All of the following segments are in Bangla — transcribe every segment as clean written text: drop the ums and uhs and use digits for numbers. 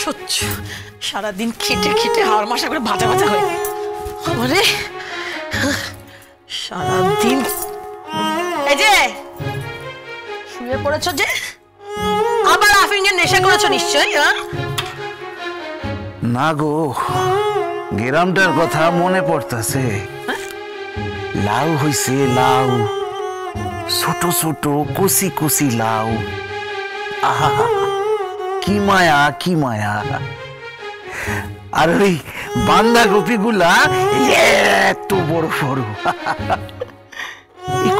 সহ্য সারাদিন খেটে খেটে হাড় মাসা করে ভাজা ভাজা হয়ে আরে সারাদিন এই যে শুয়ে পড়েছো যে আবার আফিংয়ের নেশা করেছো নিশ্চয়ই? না গো, গ্রামটার কথা মনে পড়তেছে। লাউ হইছে, লাউ, ছোট ছোট কুচি কুচি লাউ। আহা, কি মায়া, কি মায়া। আর ওই বাঁধাকপি গুলা এত বড় বড়,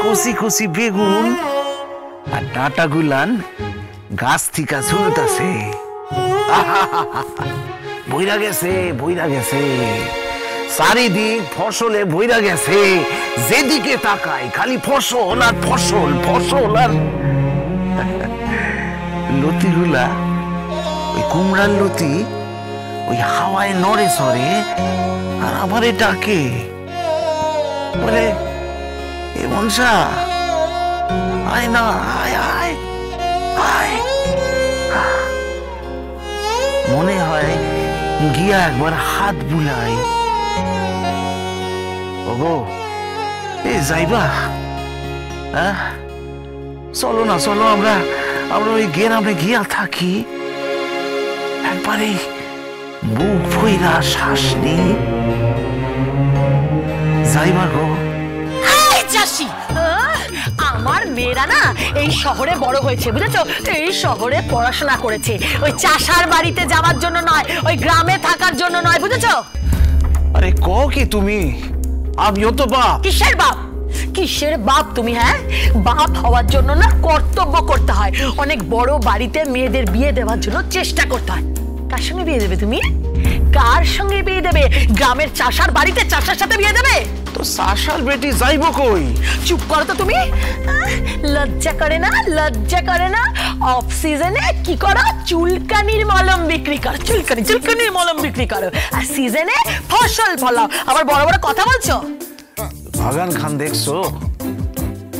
কুচি কুচি বেগুন আর ডাঁটা গুলান গাছ থেকে ঝুলতাছে। বইরা গেছে, বইরা গেছে, চারিদিক ফসলে বইরা গেছে। যেদিকে তাকাই খালি ফসল আর ফসল, ফসল আর লতিগুলা, ওই কুমড়ার লতি ওই হাওয়ায় নড়ে সরে আর আমারে ডাকে, বলে এ মনসা আয় না, আয় আয় আয়। মনে হয় গিয়া একবার হাত বুলাই। ওগো এ যাইবা? চলো না, চলো আমরা ওই গ্রামে গিয়া থাকি। একবারে বুক ভইরা শ্বাস নেই। যাইবা গো? চাষি আমার মেয়েরা না এই শহরে বড় হয়েছে, বুঝেছো? এই শহরে পড়াশোনা করেছে, ওই চাষার বাড়িতে যাওয়ার জন্য নয়, ওই গ্রামে থাকার জন্য নয়, বুঝেছো? আরে কো কি তুমি? আমিও তো বাপ। কিসের বাপ? কিসের বাপ তুমি? হ্যাঁ, বাপ হওয়ার জন্য না কর্তব্য করতে হয়। অনেক বড় বাড়িতে মেয়েদের বিয়ে দেওয়ার জন্য চেষ্টা করতে হয়। কার সঙ্গে বিয়ে দেবে তুমি? কার সঙ্গে বিয়ে দেবে? গ্রামের চাষার বাড়িতে চাষার সাথে বিয়ে দেবে? তো চাষার বেটি যাইব কই? চুপ করো তো তুমি। লজ্জা করে না? লজ্জা করে না? অফ সিজনে কি করো? চুলকানির মলম বিক্রি করো, চুলকানির মলম বিক্রি করো। আর সিজনে ফসল ফলাও। আবার বড় বড় কথা বলছো। বাগান খান দেখছো?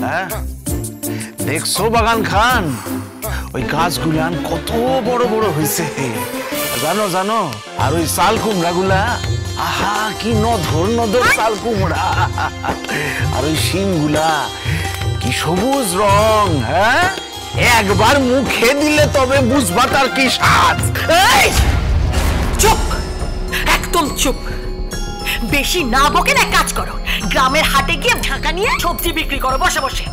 হ্যাঁ, দেখছো বাগান খান? ওই গাছগুলান কত বড় বড় হয়েছে জানো? জানো? আর ওই চাল কুমড়া গুলা, আহা কি নধর নধর চাল কুমড়া। আর ওই শিম গুলা কি সবুজ রং। হ্যাঁ, একবার মুখে দিলে তবে বুঝবা তার কি স্বাদ। চুপ, একদম চুপ। বেশি না বকে না কাজ করো। গ্রামের হাটে গিয়ে ঢাকা নিয়ে সবজি বিক্রি করো বসে বসে।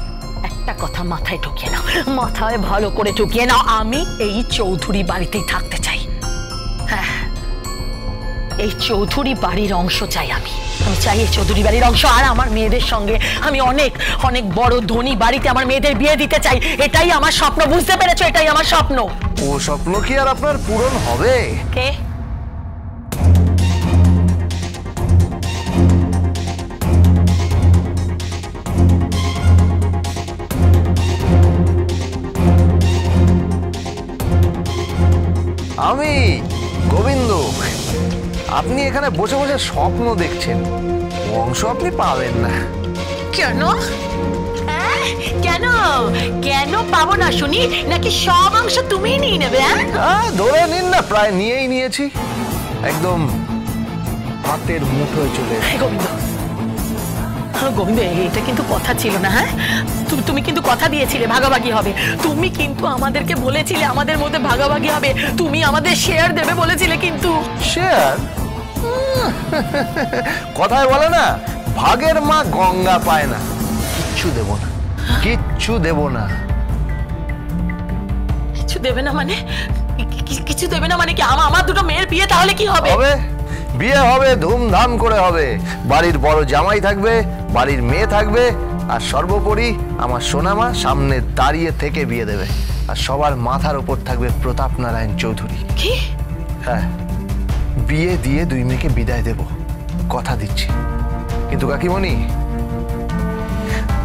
একটা কথা মাথায় ঢুকিয়ে নাও, মাথায় ভালো করে ঢুকিয়ে নাও, আমি এই চৌধুরী বাড়িতেই থাকতে চাই। হ্যাঁ, এই চৌধুরী বাড়ির অংশ চাই আমি চাই এই চৌধুরী বাড়ির অংশ। আর আমার মেয়েদের সঙ্গে আমি অনেক অনেক বড় ধনী বাড়িতে আমার মেয়েদের বিয়ে দিতে চাই। এটাই আমার স্বপ্ন, বুঝতে পেরেছো? এটাই আমার স্বপ্ন। ও স্বপ্ন কি আর আপনার পূরণ হবে? কে? আমি গোবিন্দ। আপনি এখানে বসে বসে স্বপ্ন দেখছেন, অংশ আপনি পাবেন না। কেন? কেন কেন পাবো না শুনি? নাকি সব অংশ তুমিই নিয়ে নেবে? ধরে নিন না, প্রায় নিয়েই নিয়েছি, একদম হাতের মুঠোয় চলে। গোবিন্দ, গোবিন্দ, এটা কিন্তু কথা ছিল না। হ্যাঁ, তুমি কিন্তু কথা দিয়েছিলে ভাগাভাগি হবে। তুমি কিন্তু আমাদেরকে বলেছিলে আমাদের মধ্যে ভাগাভাগি হবে। তুমি আমাদের শেয়ার দেবে বলেছিলে, কিন্তু শেয়ার কথায় বলে না, ভাগের মা গঙ্গা পায় না। কিচ্ছু দেব না, কিচ্ছু দেব না। কিছু দেবে না মানে? কিছু দেবে না মানে কি? আমার দুটো মেয়ের বিয়ে তাহলে কি হবে? বিয়ে হবে, ধুমধাম করে হবে। বাড়ির বড় জামাই থাকবে, বাড়ির মেয়ে থাকবে, আর সর্বোপরি আমার সোনামা সামনে দাঁড়িয়ে থেকে বিয়ে দেবে। আর সবার মাথার উপর থাকবে প্রতাপ নারায়ণ চৌধুরী। কি? হ্যাঁ, বিয়ে দিয়ে দুই মেয়েকে বিদায় দেব, কথা দিচ্ছি। কিন্তু কাকিমণি,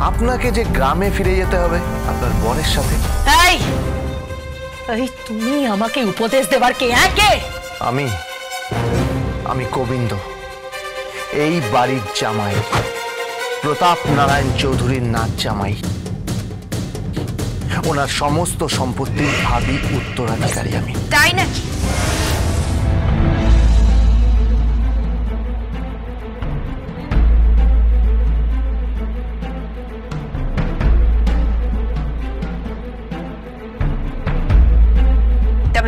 আপনাকে যে গ্রামে ফিরে যেতে হবে আপনার বরের সাথে। এই তুমি আমাকে উপদেশ দেবার কে? কে? আমি গোবিন্দ, এই বাড়ির জামাই, প্রতাপ নারায়ণ চৌধুরীর নাচ জামাই। ওনার সমস্ত সম্পত্তির ভাবি উত্তরাধিকারী আমি। তাই নাকি?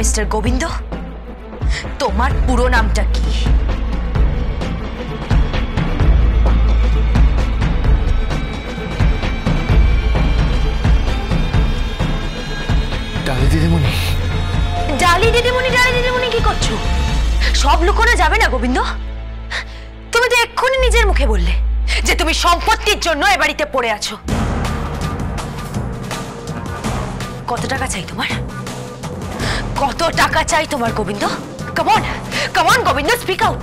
মিস্টার গোবিন্দ, তোমার পুরো নামটা কি? ডালি দিদিমণি। ডালি দিদিমণি, ডালি দিদিমণি কি করছো? সব লুকোনো যাবে না গোবিন্দ। তুমি তো এক্ষুনি নিজের মুখে বললে যে তুমি সম্পত্তির জন্য এ বাড়িতে পড়ে আছো। কত টাকা চাই তোমার? কত টাকা চাই তোমার Gobinda? Come on, come on Gobinda, speak out.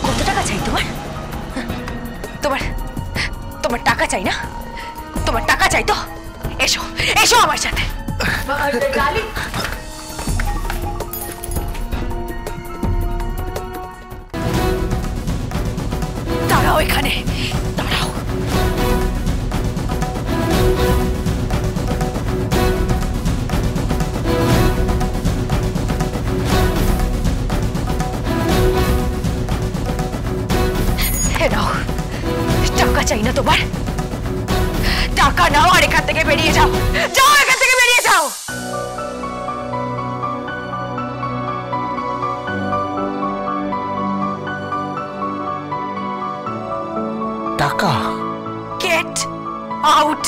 কত টাকা চাই তোমার? তোমার তোমার টাকা চাই না? তোমার টাকা চাই তো এসো, এসো আমার সাথে। দাঁড়াও এখানে, দাঁড়াও। নাও, টাকা চাই না তোমার? টাকা নাও আর এখান থেকে বেরিয়ে যাও। যাও, এখান থেকে বেরিয়ে যাও। টাকা? Get out.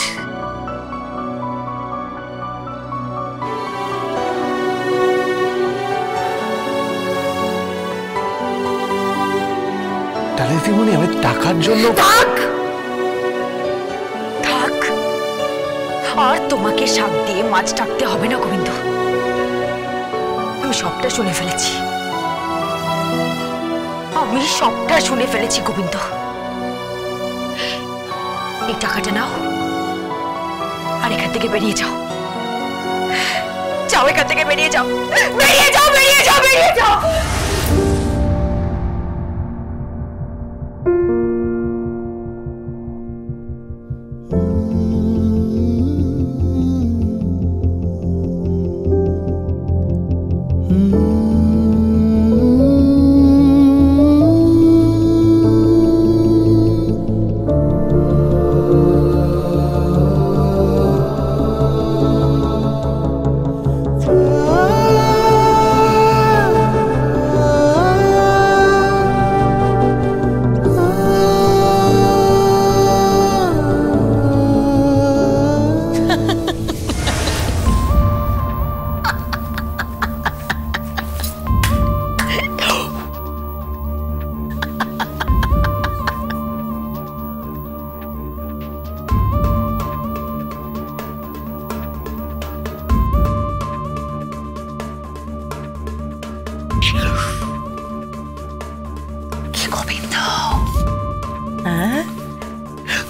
ডালি দিদিমণি, আমি টাকার জন্য। থাক, থাক। আর তোমাকে শাক দিয়ে মাছ ডাকতে হবে না গোবিন্দ। আমি সবটা শুনে ফেলেছি, আমি সবটা শুনে ফেলেছি গোবিন্দ। এই টাকাটা নাও আর এখান থেকে বেরিয়ে যাও। যাও, এখান থেকে বেরিয়ে যাও, বেরিয়ে যাও, বেরিয়ে যাও, বেরিয়ে যাও।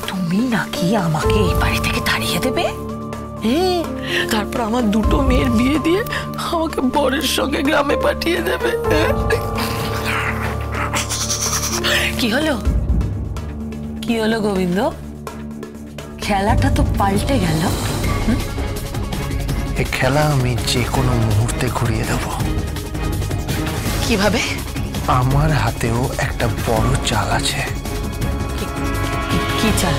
তুমি নাকি আমাকে এই বাড়ি থেকে তাড়িয়ে দেবে? তারপর আমার দুটো মেয়ের বিয়ে দিয়ে আমাকে বরের সঙ্গে গ্রামে পাঠিয়ে দেবে। কি হলো, কি হলো গোবিন্দ? খেলাটা তো পাল্টে গেল। এই খেলা আমি যে কোনো মুহূর্তে ঘুরিয়ে দেব। কিভাবে? আমার হাতেও একটা বড় চাল আছে। কি চাল?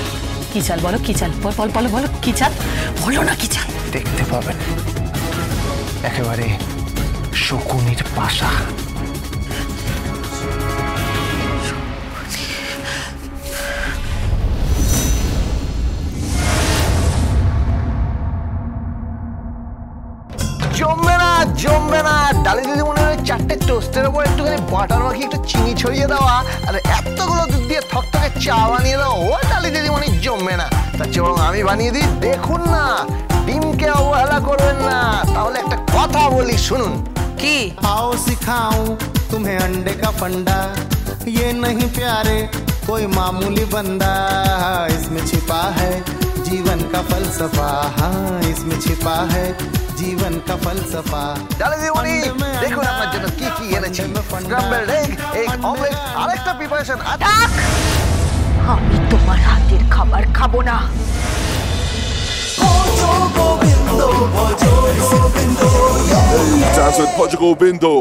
কি চাল বলো, কি চাল? বলো বলো বলো, কি চাল বলো না, কি চাল? দেখতে পাবেন, একেবারে শকুনির পাশা। জমবে না, জমবে না। ডালি দিদিমণি ওই 4টে টোস্টের উপর একটুখানি বাটার মাখিয়ে একটু চিনি ছড়িয়ে দেওয়া আর এতগুলো দুধ দিয়ে থকথকে চা বানিয়ে দেওয়া, ও ডালি দিদিমণি জমবে না। তার চেয়ে বরং আমি বানিয়ে দিই, দেখুন না। ডিমকে অবহেলা করবেন না। তাহলে একটা কথা বলি, শুনুন। কি? आओ सिखाऊं तुम्हें अंडे का फंडा, ये नहीं प्यारे कोई मामूली बंदा, इसमें छिपा है जीवन का फलसफा, हाँ इसमें छिपा है जीवन का फलसफा। ডালি দিদিমণি, দেখুন আপনার জন্য কি কি এনেছি। স্ক্র্যাম্বলড এগ, এগ অমলেট, আরেকটা প্রিপারেশন। আমি তোমার হাতের খাবার খাবো না। Hey, Taz with Portugal Bindo.